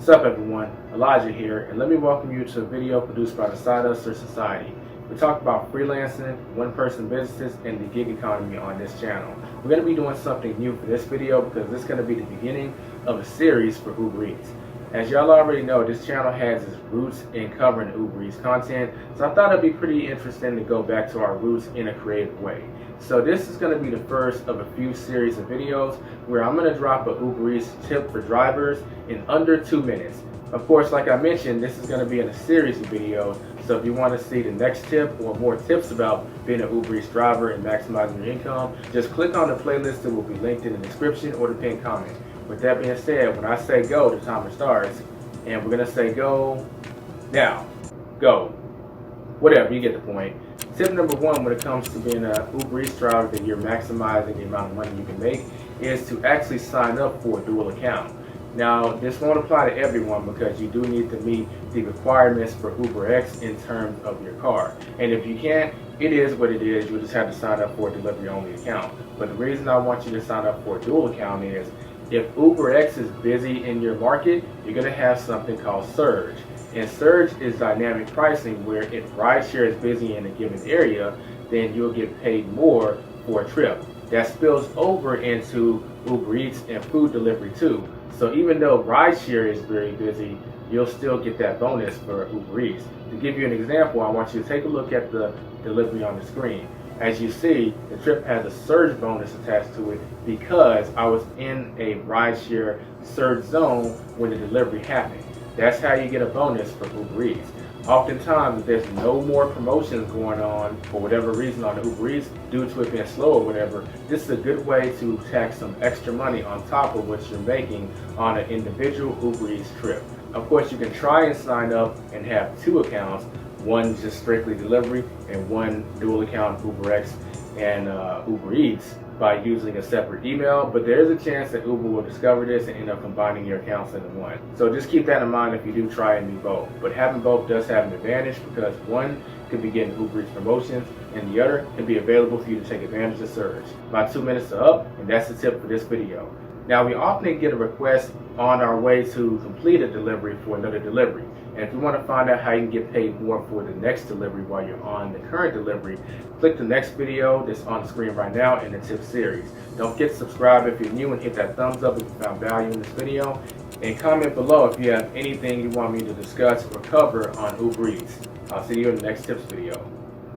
What's up everyone, Elijah here, and let me welcome you to a video produced by the Side Hustler Society. We talk about freelancing, one-person businesses, and the gig economy on this channel. We're going to be doing something new for this video because this is going to be the beginning of a series for Uber Eats. As y'all already know, this channel has its roots in covering Uber Eats content, so I thought it'd be pretty interesting to go back to our roots in a creative way. So this is going to be the first of a few series of videos where I'm going to drop a Uber Eats tip for drivers in under 2 minutes. Of course, like I mentioned, this is going to be in a series of videos, so if you want to see the next tip or more tips about being an Uber Eats driver and maximizing your income, just click on the playlist that will be linked in the description or the pinned comment. With that being said, when I say go, the timer starts, and we're going to say go now. Go. Whatever, you get the point. Tip number one when it comes to being an Uber Eats driver that you're maximizing the amount of money you can make is to actually sign up for a dual account. Now, this won't apply to everyone because you do need to meet the requirements for UberX in terms of your car. And if you can't, it is what it is. You'll just have to sign up for a delivery-only account. But the reason I want you to sign up for a dual account is if UberX is busy in your market, you're going to have something called surge. And surge is dynamic pricing where if rideshare is busy in a given area, then you'll get paid more for a trip. That spills over into Uber Eats and food delivery too. So even though rideshare is very busy, you'll still get that bonus for Uber Eats. To give you an example, I want you to take a look at the delivery on the screen. As you see, the trip has a surge bonus attached to it because I was in a rideshare surge zone when the delivery happened. That's how you get a bonus for Uber Eats. Oftentimes, if there's no more promotions going on for whatever reason on the Uber Eats due to it being slow or whatever, this is a good way to tack some extra money on top of what you're making on an individual Uber Eats trip. Of course, you can try and sign up and have two accounts, one just strictly delivery and one dual account UberX and Uber Eats by using a separate email, but there is a chance that Uber will discover this and end up combining your accounts into one. So just keep that in mind if you do try and do both. But having both does have an advantage because one could be getting Uber Eats promotions and the other can be available for you to take advantage of surge. My 2 minutes are up, and that's the tip for this video. Now, we often get a request on our way to complete a delivery for another delivery. And if you want to find out how you can get paid more for the next delivery while you're on the current delivery, click the next video that's on the screen right now in the tip series. Don't forget to subscribe if you're new and hit that thumbs up if you found value in this video. And comment below if you have anything you want me to discuss or cover on Uber Eats. I'll see you in the next tips video.